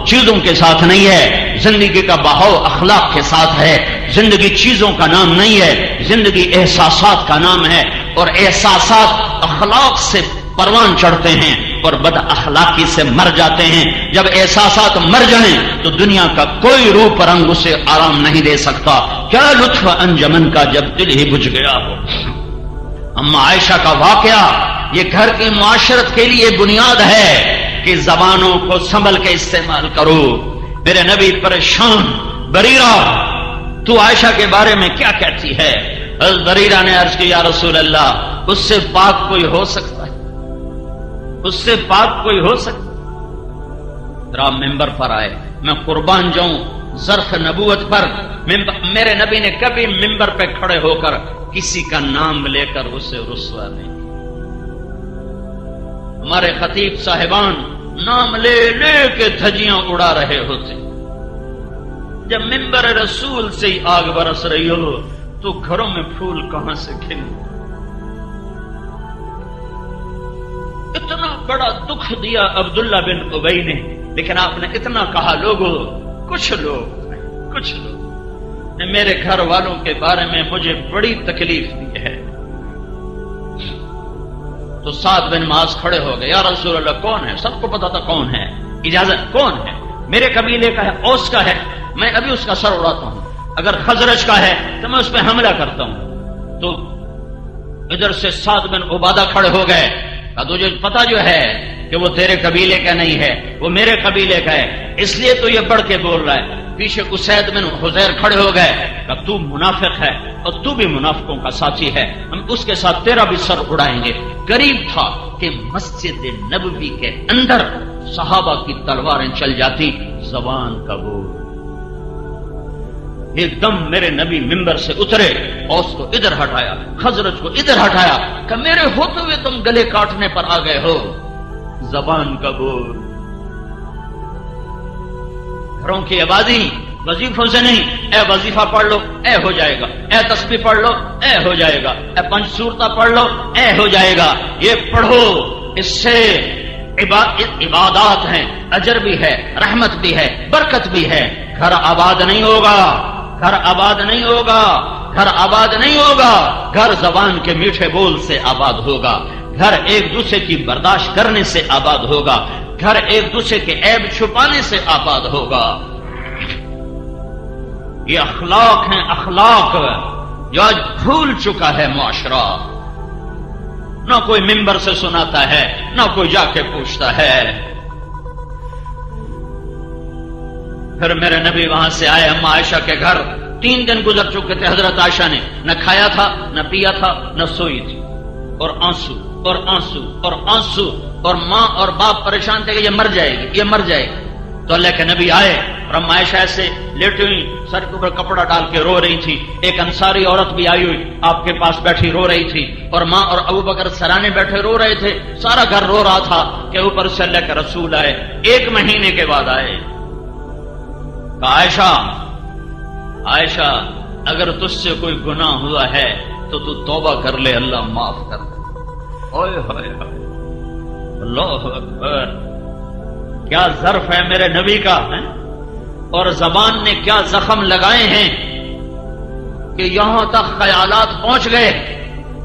چیزوں کے ساتھ نہیں ہے، زندگی کا بہاؤ اخلاق کے ساتھ ہے. زندگی چیزوں کا نام نہیں ہے، زندگی احساسات کا نام ہے. اور احساسات اخلاق سے پروان چڑھتے ہیں اور بد اخلاقی سے مر جاتے ہیں. جب احساسات مر جائیں تو دنیا کا کوئی روپ رنگ اسے آرام نہیں دے سکتا. کیا لطف انجمن کا جب دل ہی بجھ گیا ہو. اما عائشہ کا واقعہ یہ گھر کی معاشرت کے لیے بنیاد ہے کہ زبانوں کو سنبھل کے استعمال کرو. میرے نبی پریشان، بریرہ تو عائشہ کے بارے میں کیا کہتی ہے؟ حضرت بریرہ نے عرض کی یا رسول اللہ، اس سے پاک کوئی ہو سکتا ہے؟ اس سے پاک کوئی ہو سکتا ہے؟ ذرا ممبر پر آئے، میں قربان جاؤں ظرف نبوت پر میرے نبی نے کبھی ممبر پہ کھڑے ہو کر کسی کا نام لے کر اسے رسوا نہیں. ہمارے خطیب صاحبان نام لے لے کے دھجیاں اڑا رہے ہوتے. جب ممبر رسول سے ہی آگ برس رہی ہو تو گھروں میں پھول کہاں سے کھلیں؟ اتنا بڑا دکھ دیا عبداللہ بن ابی نے، لیکن آپ نے اتنا کہا لوگوں، کچھ لوگ نے میرے گھر والوں کے بارے میں مجھے بڑی تکلیف دی ہے. تو سعد بن معاذ کھڑے ہو گئے، یا رسول اللہ کون ہے؟ سب کو پتا تھا کون ہے، اجازت کون ہے؟ میرے قبیلے کا ہے، اوس کا ہے، میں ابھی اس کا سر اڑاتا ہوں. اگر خزرج کا ہے تو میں اس پہ حملہ کرتا ہوں. تو ادھر سے سعد بن عبادہ کھڑے ہو گئے، تجھے پتا جو ہے کہ وہ تیرے قبیلے کا نہیں ہے، وہ میرے قبیلے کا ہے، اس لیے تو یہ بڑھ کے بول رہا ہے. پیچھے اسید بن حذیر کھڑے ہو گئے، کہ تو منافق ہے اور تو بھی منافقوں کا ساتھی ہے، ہم اس کے ساتھ تیرا بھی سر اڑائیں گے. قریب تھا کہ مسجد نبوی کے اندر صحابہ کی تلواریں چل جاتی. زبان کا بول. ایک دم میرے نبی ممبر سے اترے، اوس کو ادھر ہٹایا، خزرج کو ادھر ہٹایا، کہ میرے ہوتے ہوئے تم گلے کاٹنے پر آ گئے ہو. زبان کا بول. گھروں کی آبادی وظیفوں سے نہیں، اے وظیفہ پڑھ لو اے ہو جائے گا، اے تسبیح پڑھ لو اے ہو جائے گا، اے پنج سورتہ پڑھ لو اے ہو جائے گا. یہ پڑھو، اس سے عبادات ہیں، اجر بھی ہے، رحمت بھی ہے، برکت بھی ہے. گھر آباد نہیں ہوگا، گھر آباد نہیں ہوگا، گھر آباد نہیں ہوگا. گھر زبان کے میٹھے بول سے آباد ہوگا، گھر ایک دوسرے کی برداشت کرنے سے آباد ہوگا، گھر ایک دوسرے کے عیب چھپانے سے آباد ہوگا. یہ اخلاق ہیں، اخلاق جو آج بھول چکا ہے معاشرہ. نہ کوئی ممبر سے سناتا ہے، نہ کوئی جا کے پوچھتا ہے. پھر میرے نبی وہاں سے آئے اما عائشہ کے گھر. 3 دن گزر چکے تھے. حضرت عائشہ نے نہ کھایا تھا، نہ پیا تھا، نہ سوئی تھی، اور آنسو اور آنسو اور آنسو. اور ماں اور باپ پریشان تھے کہ یہ مر جائے گی، یہ مر جائے گی. تو اللہ کے نبی آئے اور اما عائشہ ایسے لیٹی ہوئی سر کے اوپر کپڑا ڈال کے رو رہی تھی. ایک انصاری عورت بھی آئی ہوئی آپ کے پاس بیٹھی رو رہی تھی، اور ماں اور ابو بکر سرانے بیٹھے رو رہے تھے. سارا گھر رو رہا تھا کہ اوپر سے اللہ کے رسول آئے. 1 مہینے کے بعد آئے. عائشہ عائشہ اگر تجھ سے کوئی گناہ ہوا ہے تو تو توبہ کر لے، اللہ معاف کر دے. اوئے ہوئے ہوئے، اللہ اکبر. کیا ظرف ہے میرے نبی کا، اور زبان نے کیا زخم لگائے ہیں کہ یہاں تک خیالات پہنچ گئے.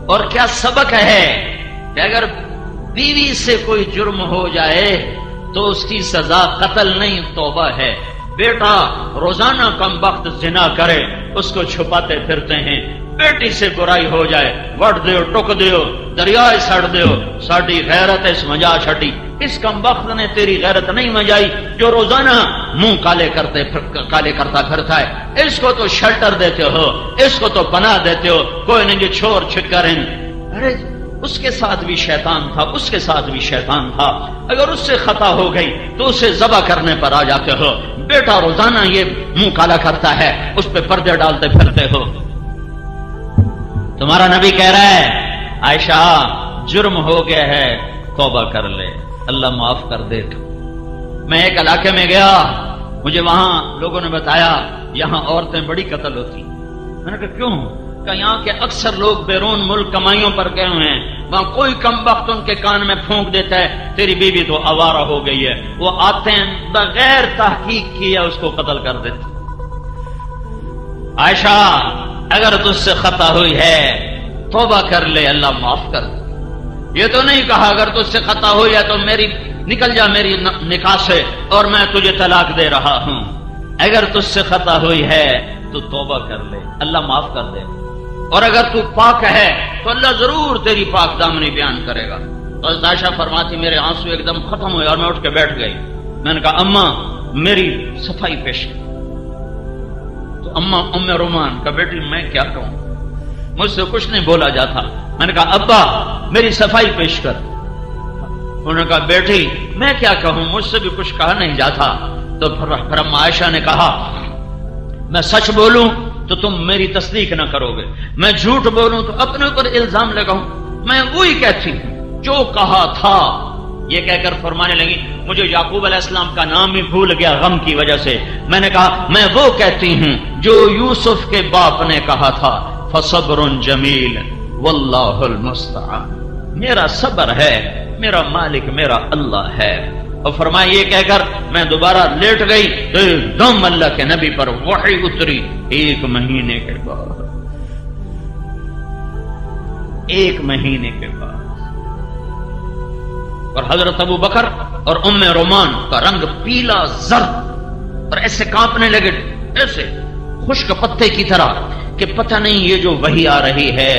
اور کیا سبق ہے کہ اگر بیوی سے کوئی جرم ہو جائے تو اس کی سزا قتل نہیں، توبہ ہے. بیٹا روزانہ کم وقت زنا کرے، اس کو چھپاتے پھرتے ہیں. بیٹی سے برائی ہو جائے وٹ دیو ٹک دیو دریائے سڑ دیو ساڈی غیرت اس مجا چھٹی. اس کم وقت نے تیری غیرت نہیں مجائی جو روزانہ منہ کالے کرتا پھرتا ہے. اس کو تو شیلٹر دیتے ہو, اس کو تو پناہ دیتے ہو, کوئی نہیں جو چھوڑ چھکر ہیں. ارے اس کے ساتھ بھی شیطان تھا, اس کے ساتھ بھی شیطان تھا. اگر اس سے خطا ہو گئی تو اسے ذبح کرنے پر آ جاتے ہو. بیٹا روزانہ یہ منہ کالا کرتا ہے, اس پہ پردے ڈالتے پھرتے ہو. تمہارا نبی کہہ رہا ہے عائشہ جرم ہو گیا ہے, توبہ کر لے, اللہ معاف کر دے. میں ایک علاقے میں گیا, مجھے وہاں لوگوں نے بتایا یہاں عورتیں بڑی قتل ہوتی. میں نے کہا کیوں؟ کہ یہاں کے اکثر لوگ بیرون ملک کمائیوں پر گئے ہوئے ہیں, وہاں کوئی کم وقت ان کے کان میں پھونک دیتا ہے تیری بیوی تو آوارہ ہو گئی ہے, وہ آتے ہیں بغیر تحقیق کیے اس کو قتل کر دیتے. عائشہ اگر تجھ سے خطا ہوئی ہے توبہ کر لے, اللہ معاف کر دے. یہ تو نہیں کہا اگر تجھ سے خطا ہوئی ہے تو میری نکل جا میری نکاح سے اور میں تجھے طلاق دے رہا ہوں. اگر تجھ سے خطا ہوئی ہے تو توبہ کر لے, اللہ معاف کر دے. اور اگر تو پاک ہے تو اللہ ضرور تیری پاک دامنی بیان کرے گا. تو عائشہ فرماتی میرے آنسو ایک دم ختم ہوئے اور میں اٹھ کے بیٹھ گئی. میں نے کہا اماں میری صفائی پیش کر. تو اماں ام رومان کا بیٹی میں کیا کہوں, مجھ سے کچھ نہیں بولا جاتا. میں نے کہا ابا میری صفائی پیش کر. انہوں نے کہا بیٹی میں کیا کہوں, مجھ سے بھی کچھ کہا نہیں جاتا. تو پھر اما عائشہ نے کہا میں سچ بولوں تو تم میری تصدیق نہ کرو گے, میں جھوٹ بولوں تو اپنے اوپر الزام لگاؤں. میں وہی کہتی ہوں جو کہا تھا. یہ کہہ کر فرمانے لگی مجھے یعقوب علیہ السلام کا نام ہی بھول گیا غم کی وجہ سے. میں نے کہا میں وہ کہتی ہوں جو یوسف کے باپ نے کہا تھا فصبر جمیل واللہ المستعان. میرا صبر ہے, میرا مالک میرا اللہ ہے. اور فرمایا یہ کہہ کر میں دوبارہ لیٹ گئی تو ایک دم اللہ کے نبی پر وحی اتری 1 مہینے کے بعد. 1 مہینے کے بعد. اور حضرت ابو بکر اور ام رومان کا رنگ پیلا زرد اور ایسے کانپنے لگے, ایسے خشک پتے کی طرح کہ پتہ نہیں یہ جو وحی آ رہی ہے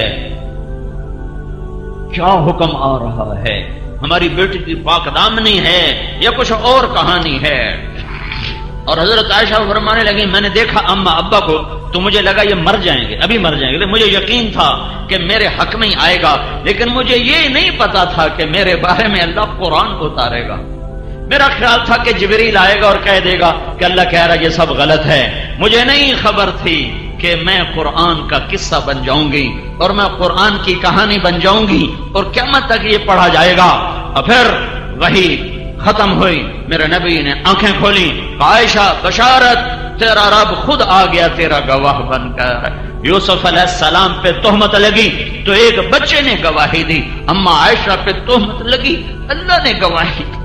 کیا حکم آ رہا ہے, ہماری بیٹی کی پاک دامنی ہے یا کچھ اور کہانی ہے. اور حضرت عائشہ فرمانے لگی میں نے دیکھا اما ابا کو تو مجھے لگا یہ مر جائیں گے, ابھی مر جائیں گے. مجھے یقین تھا کہ میرے حق میں ہی آئے گا, لیکن مجھے یہ نہیں پتا تھا کہ میرے بارے میں اللہ قرآن اتارے گا. میرا خیال تھا کہ جبریل آئے گا اور کہہ دے گا کہ اللہ کہہ رہا یہ سب غلط ہے. مجھے نہیں خبر تھی کہ میں قرآن کا قصہ بن جاؤں گی اور میں قرآن کی کہانی بن جاؤں گی اور قیامت تک یہ پڑھا جائے گا. اور پھر وہی ختم ہوئی, میرے نبی نے آنکھیں کھولی, عائشہ بشارت تیرا رب خود آ گیا تیرا گواہ بن کر. یوسف علیہ السلام پہ تہمت لگی تو ایک بچے نے گواہی دی, اما عائشہ پہ تہمت لگی اللہ نے گواہی دی.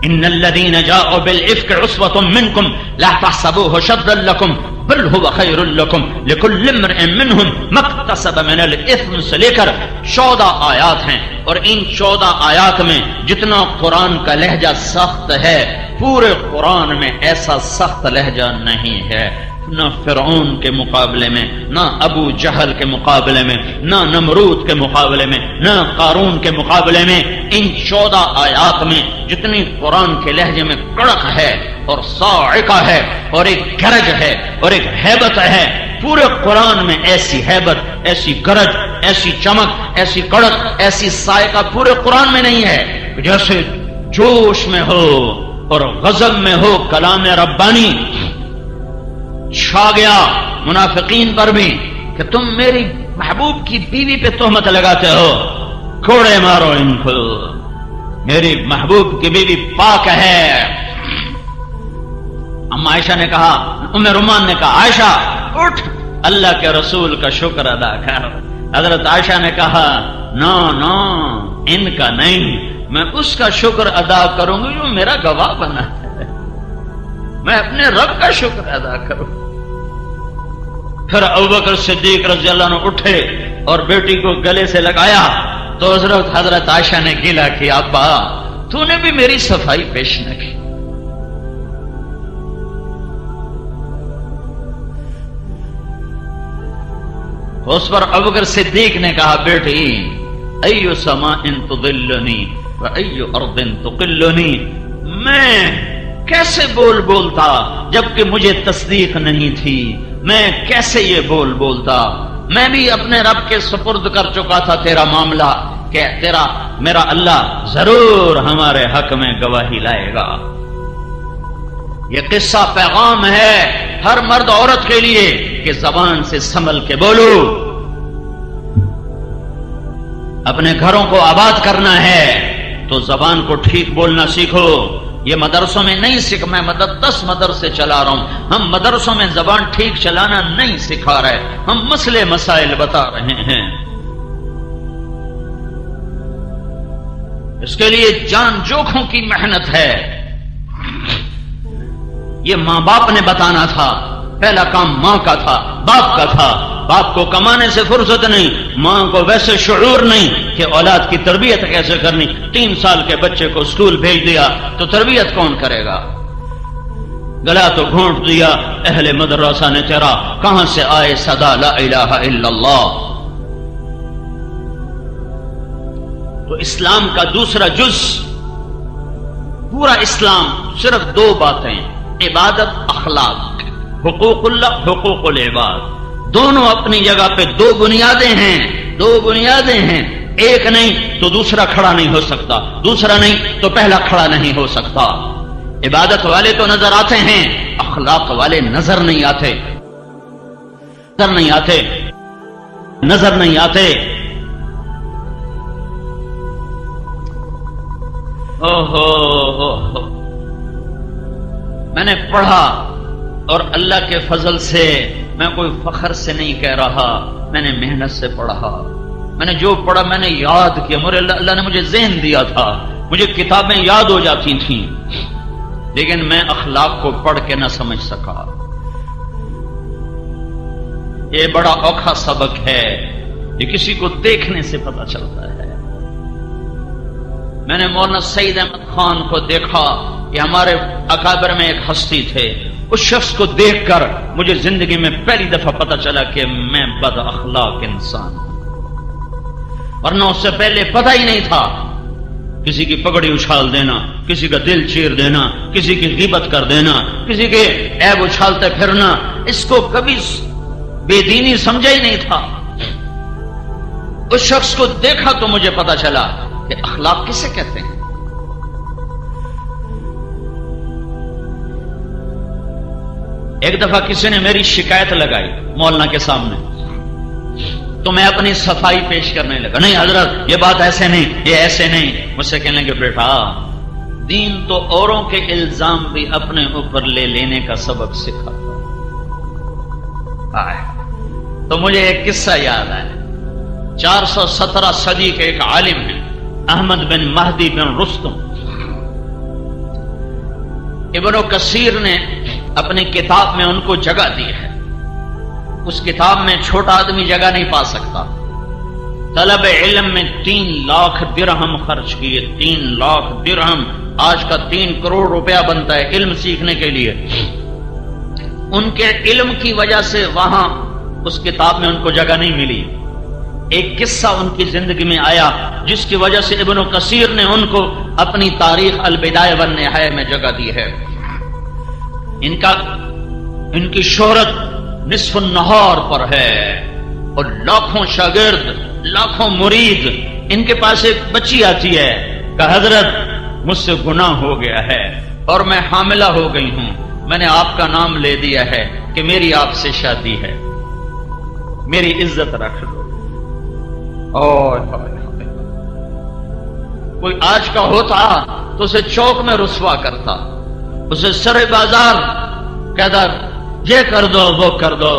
ان الذين جاءوا بالافك عصبة منكم لا تحسبوه شرا لكم بل هو خير لكم لكل امرئ منهم ما اكتسب من الاثم. سے لے کر 14 آیات ہیں اور ان 14 آیات میں جتنا قرآن کا لہجہ سخت ہے پورے قرآن میں ایسا سخت لہجہ نہیں ہے. نہ فرعون کے مقابلے میں, نہ ابو جہل کے مقابلے میں, نہ نمرود کے مقابلے میں, نہ قارون کے مقابلے میں. ان 14 آیات میں جتنی قرآن کے لہجے میں کڑک ہے اور صاعقہ ہے اور ایک گرج ہے اور ایک ہیبت ہے, پورے قرآن میں ایسی ہیبت, ایسی گرج, ایسی چمک, ایسی کڑک, ایسی صاعقہ پورے قرآن میں نہیں ہے. جیسے جوش میں ہو اور غضب میں ہو کلام ربانی چھا گیا منافقین پر بھی کہ تم میری محبوب کی بیوی پہ تہمت لگاتے ہو, کوڑے مارو ان کو, میری محبوب کی بیوی پاک ہے. اما عائشہ نے کہا, ام رومان نے کہا عائشہ اٹھ اللہ کے رسول کا شکر ادا کر. حضرت عائشہ نے کہا نا نا ان کا نہیں, میں اس کا شکر ادا کروں گی جو میرا گواہ بنا ہے, میں اپنے رب کا شکر ادا کروں. پھر ابوبکر صدیق رضی اللہ عنہ اٹھے اور بیٹی کو گلے سے لگایا تو حضرت عائشہ نے گیلا کیا ابا تو نے بھی میری صفائی پیش نہ کی. اس پر ابو بکر صدیق نے کہا بیٹی ایو سماء تضلنی و ایو ارض تقلنی، میں کیسے بولتا جبکہ مجھے تصدیق نہیں تھی، میں کیسے یہ بولتا، میں بھی اپنے رب کے سپرد کر چکا تھا تیرا معاملہ کہ میرا اللہ ضرور ہمارے حق میں گواہی لائے گا۔ یہ قصہ پیغام ہے ہر مرد عورت کے لیے کہ زبان سے سنبھل کے بولو، اپنے گھروں کو آباد کرنا ہے تو زبان کو ٹھیک بولنا سیکھو۔ یہ مدرسوں میں نہیں سیکھ، میں 10 مدرسے چلا رہا ہوں، ہم مدرسوں میں زبان ٹھیک چلانا نہیں سکھا رہے، ہم مسئلے مسائل بتا رہے ہیں۔ اس کے لیے جان جوکھوں کی محنت ہے۔ یہ ماں باپ نے بتانا تھا، پہلا کام ماں کا تھا، باپ کا تھا۔ باپ کو کمانے سے فرصت نہیں، ماں کو ویسے شعور نہیں کہ اولاد کی تربیت کیسے کرنی۔ 3 سال کے بچے کو اسکول بھیج دیا تو تربیت کون کرے گا؟ گلا تو گھونٹ دیا، اہل مدرسہ نے تیرا، کہاں سے آئے صدا لا الہ الا اللہ۔ تو اسلام کا دوسرا جز، پورا اسلام صرف 2 باتیں، عبادت، اخلاق، حقوق اللہ، حقوق العباد، دونوں اپنی جگہ پہ 2 بنیادیں ہیں، 2 بنیادیں ہیں۔ ایک نہیں تو دوسرا کھڑا نہیں ہو سکتا، دوسرا نہیں تو پہلا کھڑا نہیں ہو سکتا۔ عبادت والے تو نظر آتے ہیں، اخلاق والے نظر نہیں آتے، نظر نہیں آتے۔ میں نے پڑھا، اور اللہ کے فضل سے میں کوئی فخر سے نہیں کہہ رہا، میں نے محنت سے پڑھا، میں نے جو پڑھا میں نے یاد کیا، اللہ نے مجھے ذہن دیا تھا، مجھے کتابیں یاد ہو جاتی تھیں، لیکن میں اخلاق کو پڑھ کے نہ سمجھ سکا۔ یہ بڑا اوکھا سبق ہے، یہ کسی کو دیکھنے سے پتہ چلتا ہے۔ میں نے مولانا سعید احمد خان کو دیکھا، یہ ہمارے اکابر میں ایک ہستی تھے، اس شخص کو دیکھ کر مجھے زندگی میں پہلی دفعہ پتہ چلا کہ میں بد اخلاق انسان ہوں، ورنہ اس سے پہلے پتہ ہی نہیں تھا۔ کسی کی پگڑی اچھال دینا، کسی کا دل چیر دینا، کسی کی غیبت کر دینا، کسی کے عیب اچھالتے پھرنا، اس کو کبھی بے دینی سمجھا ہی نہیں تھا۔ اس شخص کو دیکھا تو مجھے پتہ چلا کہ اخلاق کسے کہتے ہیں۔ ایک دفعہ کسی نے میری شکایت لگائی مولانا کے سامنے، تو میں اپنی صفائی پیش کرنے لگا، نہیں حضرت یہ بات ایسے نہیں، یہ ایسے نہیں۔ مجھ سے کہنے لگے بیٹا دین تو اوروں کے الزام بھی اپنے اوپر لے لینے کا سبق سکھاتا۔ تو مجھے ایک قصہ یاد ہے، 417 صدی کے ایک عالم ہیں احمد بن مہدی بن رستم، ابن کثیر نے اپنی کتاب میں ان کو جگہ دی ہے۔ اس کتاب میں چھوٹا آدمی جگہ نہیں پا سکتا۔ طلب علم میں 3 لاکھ درہم خرچ کیے، 3 لاکھ درہم، آج کا 3 کروڑ روپیہ بنتا ہے علم سیکھنے کے لیے۔ ان کے علم کی وجہ سے وہاں اس کتاب میں ان کو جگہ نہیں ملی۔ ایک قصہ ان کی زندگی میں آیا جس کی وجہ سے ابن کثیر نے ان کو اپنی تاریخ البدایہ والنہایہ میں جگہ دی ہے۔ ان کی شہرت نصف النہار پر ہے، اور لاکھوں شاگرد، لاکھوں مرید۔ ان کے پاس ایک بچی آتی ہے کہ حضرت مجھ سے گناہ ہو گیا ہے اور میں حاملہ ہو گئی ہوں، میں نے آپ کا نام لے دیا ہے کہ میری آپ سے شادی ہے، میری عزت رکھ دو۔ کوئی آج کا ہوتا تو اسے چوک میں رسوا کرتا، اسے سر بازار کہتا یہ کر دو وہ کر دو۔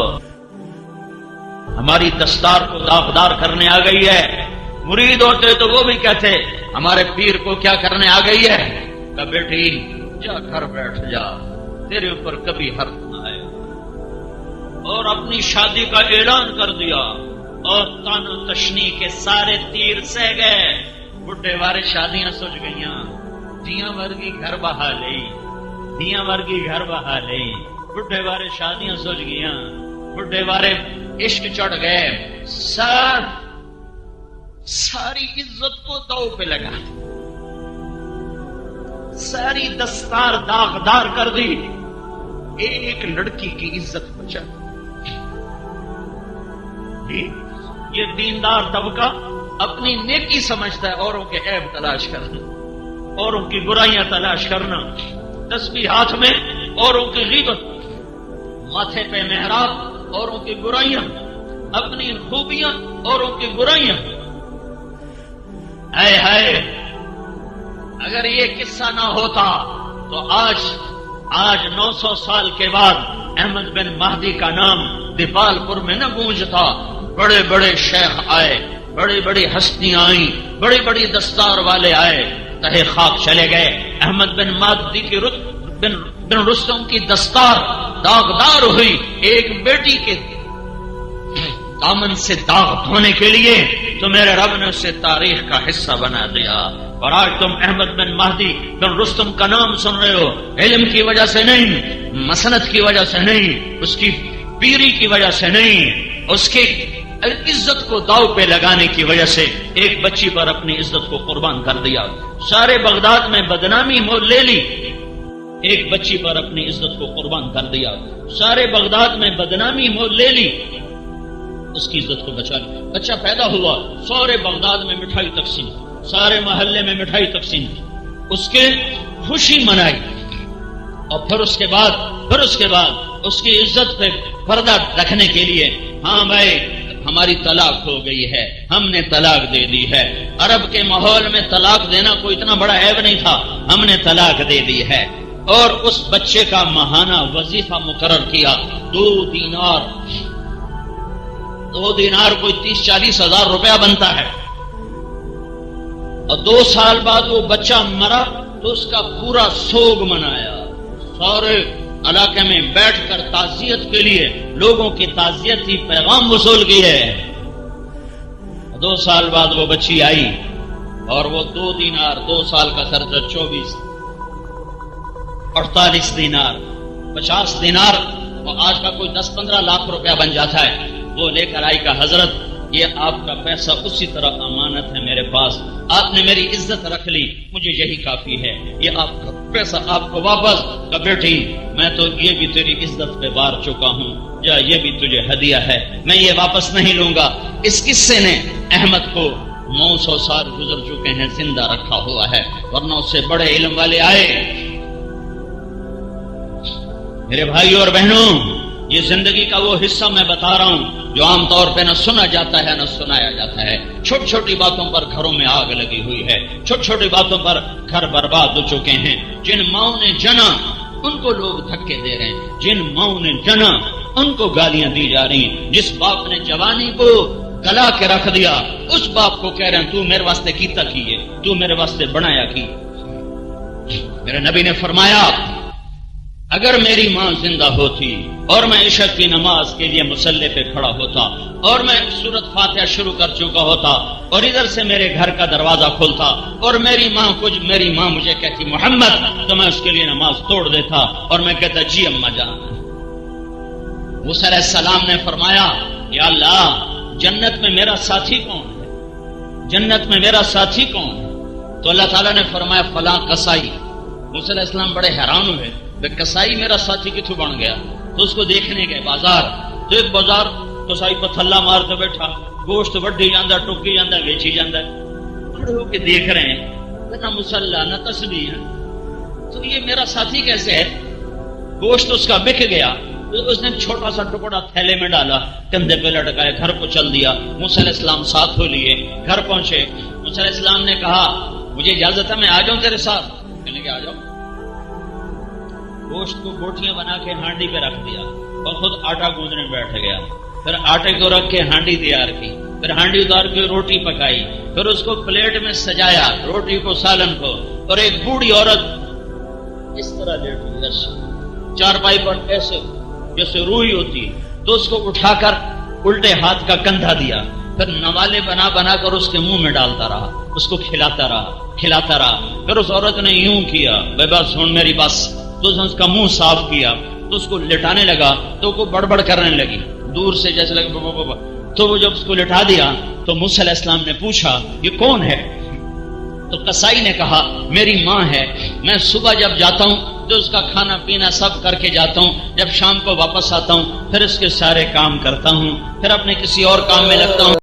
ہماری دستار کو داغدار کرنے آ گئی ہے، مرید ہوتے تو وہ بھی کہتے ہمارے پیر کو کیا کرنے آ گئی ہے، کہ بیٹی جا گھر بیٹھ جا، تیرے اوپر کبھی حرف نہ آئے۔ اور اپنی شادی کا اعلان کر دیا، اور تان و تشنی کے سارے تیر سہ گئے، بڈھے وارے شادیاں سج گئیاں، دیاں ورگی گھر بہا لئی، دیاں ورگی گھر بہا لئی، بڈھے وارے شادیاں سج گئیاں، بڈھے وارے عشق چڑھ گئے، ساری عزت کو داؤ پہ لگا، ساری دستار داغدار کر دی، ایک لڑکی کی عزت بچا۔ یہ دیندار طبقہ اپنی نیکی سمجھتا ہے، اوروں کے عیب تلاش کرنا، اوروں کی برائیاں تلاش کرنا، تسبیح ہاتھ میں اوروں کی غیبت، ماتھے پہ محراب اوروں کی برائیاں، اپنی خوبیاں اوروں کی برائیاں۔ اے ہائے، اگر یہ قصہ نہ ہوتا تو آج 900 سال کے بعد احمد بن مہدی کا نام دیپال پور میں نہ گونجتا۔ بڑے بڑے شیخ آئے، بڑی بڑی ہستیاں آئیں، بڑی بڑی دستار والے آئے، تہے خاک چلے گئے۔ احمد بن مہدی کی بن رستم کی دستار داغدار ہوئی، ایک بیٹی کے دامن سے داغ دھونے کے لیے تو میرے رب نے اسے تاریخ کا حصہ بنا دیا۔ اور آج تم احمد بن مہدی بن رستم کا نام سن رہے ہو، علم کی وجہ سے نہیں، مسند کی وجہ سے نہیں، اس کی پیری کی وجہ سے نہیں، اس کی عزت کو داؤ پہ لگانے کی وجہ سے ایک بچی پر اپنی عزت کو قربان کر دیا، سارے بغداد میں بدنامی مول لے لی۔ ایک بچی پر اپنی عزت کو قربان کر دیا، سارے بغداد میں بدنامی مول لے لی، اس کی عزت کو بچا لی۔ بچہ پیدا ہوا، سارے بغداد میں مٹھائی تقسیم، سارے محلے میں مٹھائی تقسیم، اس کے خوشی منائی۔ اور پھر اس کے بعد اس کی عزت پہ پردہ رکھنے کے لیے، ہاں بھائی ہماری طلاق ہو گئی ہے، ہم نے طلاق دے دی ہے۔ عرب کے ماحول میں طلاق دینا کوئی اتنا بڑا عیب نہیں تھا، ہم نے طلاق دے دی ہے۔ اور اس بچے کا ماہانہ وظیفہ مقرر کیا، 2 دینار کوئی 30-40 ہزار روپیہ بنتا ہے۔ اور 2 سال بعد وہ بچہ مرا تو اس کا پورا سوگ منایا، سارے علاقے میں بیٹھ کر تعزیت کے لیے لوگوں کی تعزیتی پیغام وصول کیے۔ 2 سال بعد وہ بچی آئی اور وہ 2 دینار، 2 سال کا خرچہ 24، 48 دینار، 50 دینار، اور آج کا کوئی 10-15 لاکھ روپیہ بن جاتا ہے، وہ لے کر آئی۔ کا حضرت یہ آپ کا پیسہ اسی طرح امانت ہے میرے پاس، آپ نے میری عزت رکھ لی، مجھے یہی کافی ہے، یہ آپ کا پیسہ آپ کو واپس۔ کہ بیٹی میں تو یہ بھی تیری عزت پہ بار چکا ہوں، یا یہ بھی تجھے ہدیہ ہے، میں یہ واپس نہیں لوں گا۔ اس قصے نے احمد کو 900 سال گزر چکے ہیں زندہ رکھا ہوا ہے، ورنہ اس سے بڑے علم والے آئے۔ میرے بھائیوں اور بہنوں، یہ زندگی کا وہ حصہ میں بتا رہا ہوں جو عام طور پہ نہ سنا جاتا ہے نہ سنایا جاتا ہے۔ چھوٹی چھوٹی باتوں پر گھروں میں آگ لگی ہوئی ہے، چھوٹی چھوٹی باتوں پر گھر برباد ہو چکے ہیں۔ جن ماؤں نے جنا ان کو لوگ دھکے دے رہے ہیں، جن ماؤں نے جنا ان کو گالیاں دی جا رہی ہیں۔ جس باپ نے جوانی کو گلا کے رکھ دیا اس باپ کو کہہ رہے ہیں تو میرے واسطے کیتا کیے، تو میرے واسطے بنایا کی۔ میرے نبی نے فرمایا اگر میری ماں زندہ ہوتی اور میں عشاء کی نماز کے لیے مصلی پہ کھڑا ہوتا اور میں سورۃ فاتحہ شروع کر چکا ہوتا اور ادھر سے میرے گھر کا دروازہ کھلتا اور میری ماں مجھے کہتی محمد، تو میں اس کے لیے نماز توڑ دیتا اور میں کہتا جی اماں جان۔ موسیٰ علیہ السلام نے فرمایا یا اللہ جنت میں میرا ساتھی کون ہے، جنت میں میرا ساتھی کون ہے؟ تو اللہ تعالیٰ نے فرمایا فلاں کسائی۔ موسیٰ علیہ السلام بڑے حیران ہوئے، کسائی میرا ساتھی کتوں بن گیا؟ تو اس کو دیکھنے گئے بازار، تو ایک بازار کسائی پر تھلا مارتے بیٹھا، گوشت وڈی جاندہ، ٹوکی جاندہ، ویچی جاندہ، کھڑے ہو کے دیکھ رہے ہیں، نہ مسلح نہ تسبیح، تو یہ میرا ساتھی کیسے ہے؟ گوشت اس کا بک گیا، تو اس نے چھوٹا سا ٹکڑا تھیلے میں ڈالا، کندھے پہ لٹکائے، گھر کو چل دیا۔ موسیٰ علیہ السلام ساتھ ہو لیے، گھر پہنچے۔ موسیٰ علیہ السلام نے کہا مجھے اجازت ہے میں آ جاؤں تیرے ساتھ؟ کہنے کے آ جاؤ۔ گوشت کو بوٹیاں بنا کے ہانڈی پہ رکھ دیا اور خود آٹا گوندنے بیٹھ گیا، پھر آٹے کو رکھ کے ہانڈی تیار کی، پھر ہانڈی اتار کے روٹی پکائی، پھر اس کو پلیٹ میں سجایا، روٹی کو سالن کو، اور ایک بوڑھی عورت اس طرح لیٹی ایسے چارپائی پر ایسے جیسے روئی ہوتی، تو اس کو اٹھا کر الٹے ہاتھ کا کندھا دیا، پھر نوالے بنا بنا کر اس کے منہ میں ڈالتا رہا، اس کو کھلاتا رہا۔ پھر اس عورت نے یوں کیا، بے بس سن میری بس، تو اس نے اس کا منہ صاف کیا، تو اس کو لٹانے لگا تو وہ بڑبڑ کرنے لگی، دور سے جیسے لگا تو وہ جب اس کو لٹا دیا تو موسیٰ علیہ السلام نے پوچھا یہ کون ہے؟ تو قصائی نے کہا میری ماں ہے، میں صبح جب جاتا ہوں تو اس کا کھانا پینا سب کر کے جاتا ہوں، جب شام کو واپس آتا ہوں پھر اس کے سارے کام کرتا ہوں، پھر اپنے کسی اور کام میں لگتا ہوں۔